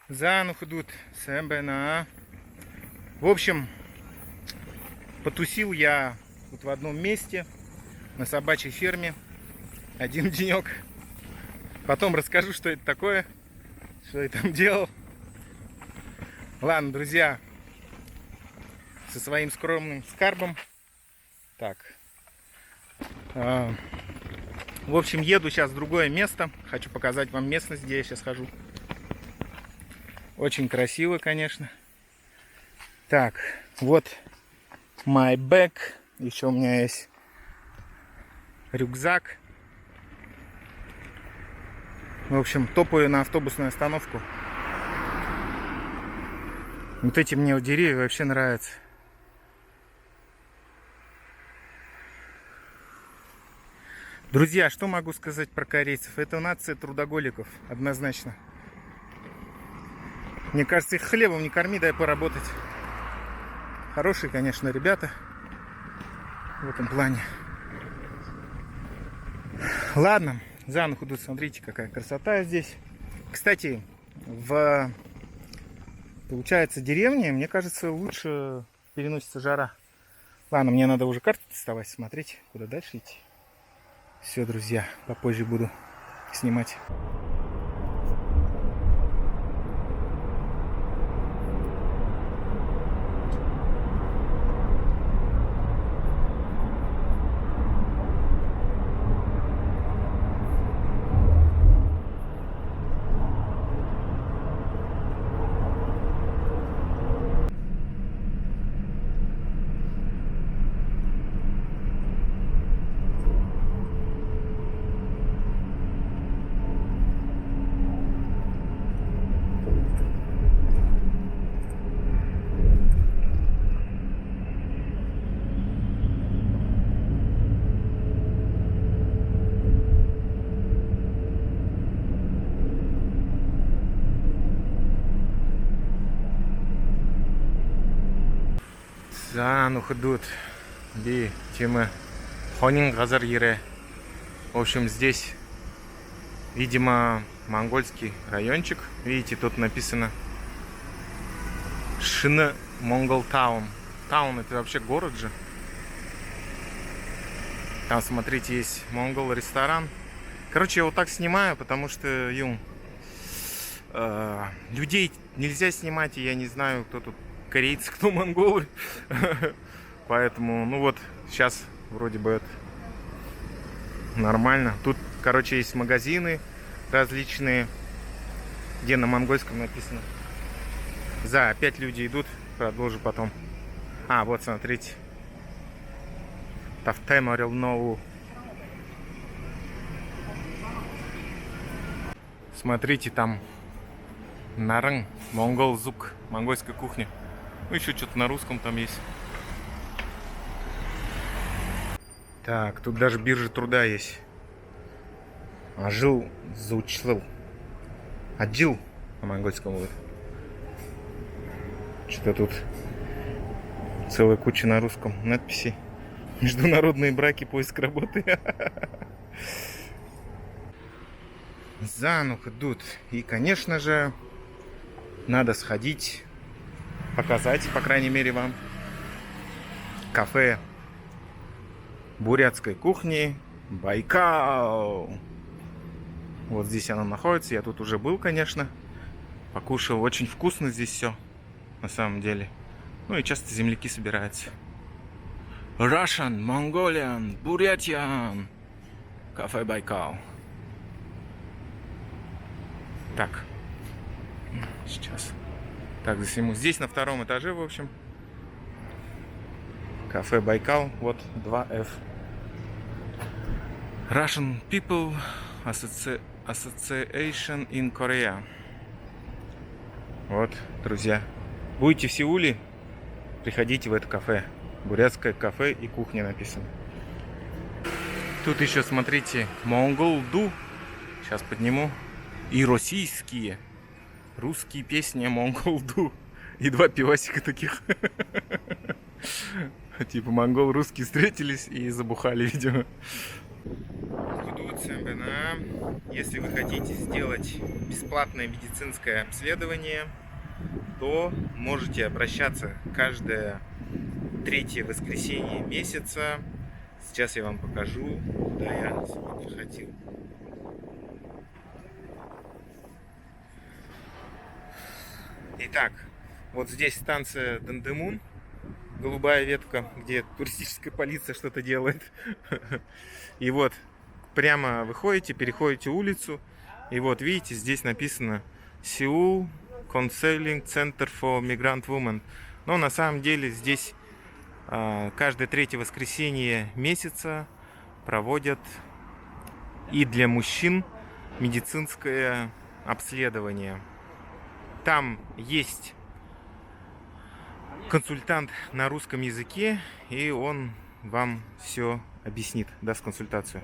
Занух идут, сэмбэна. В общем, потусил я тут в одном месте, на собачьей ферме, один денек. Потом расскажу, что это такое, что я там делал. Ладно, друзья, со своим скромным скарбом. Так. В общем, еду сейчас в другое место. Хочу показать вам местность, где я сейчас хожу. Очень красиво, конечно. Так, вот my bag. Еще у меня есть рюкзак. В общем, топаю на автобусную остановку. Вот эти мне деревья вообще нравятся. Друзья, что могу сказать про корейцев? Это нация трудоголиков, однозначно. Мне кажется, их хлебом не корми, дай поработать. Хорошие, конечно, ребята в этом плане. Ладно, за ночь идут, смотрите, какая красота здесь. Кстати, получается, деревне, мне кажется, лучше переносится жара. Ладно, мне надо уже карту доставать, смотреть, куда дальше идти. Все, друзья, попозже буду снимать. Занух идут. Би темы Хонин Газар Ере. В общем, здесь, видимо, монгольский райончик. Видите, тут написано Шина Монгол Таун. Таун — это вообще город же. Там, смотрите, есть монгол ресторан. Короче, я вот так снимаю, потому что людей нельзя снимать, и я не знаю, кто тут корейцы, кто монголы. Поэтому, ну вот, сейчас вроде бы это нормально. Тут, короче, есть магазины различные, где на монгольском написано. Опять люди идут, продолжу потом. Вот, смотрите. Тафтеморил Ноу. Смотрите, там Нарың, монгол зук, монгольская кухня. Ну, еще что-то на русском там есть. Так, тут даже биржа труда есть. Ажил заучлыл. Адил на монгольском вот. Что-то тут целая куча на русском надписей. Международные браки, поиск работы. Занух идут. И, конечно же, надо сходить, показать, по крайней мере, вам кафе бурятской кухни Байкал. Вот здесь оно находится. Я тут уже был, конечно. Покушал. Очень вкусно здесь все, на самом деле. Ну и часто земляки собираются. Russian, Mongolian, Buratian. Кафе Байкал. Так. Сейчас. Так, засниму. Здесь на втором этаже, в общем. Кафе Байкал. Вот 2F. Russian People Association in Korea. Вот, друзья. Будете в Сеуле, приходите в это кафе. Бурятское кафе и кухня написано. Тут еще, смотрите, Монголду. Сейчас подниму. И российские. Русские песни Монголду. И 2 пивасика таких. Типа монгол, русские встретились и забухали, видимо. Идут Если вы хотите сделать бесплатное медицинское обследование, то можете обращаться каждое третье воскресенье месяца. Сейчас я вам покажу, куда я сегодня ходил. Итак, вот здесь станция Дандемун, голубая ветка, где туристическая полиция что-то делает. И вот прямо выходите, переходите улицу, и вот видите, здесь написано Seoul Counseling Center for Migrant Women. Но на самом деле здесь каждое третье воскресенье месяца проводят и для мужчин медицинское обследование. Там есть консультант на русском языке, и он вам все объяснит, даст консультацию.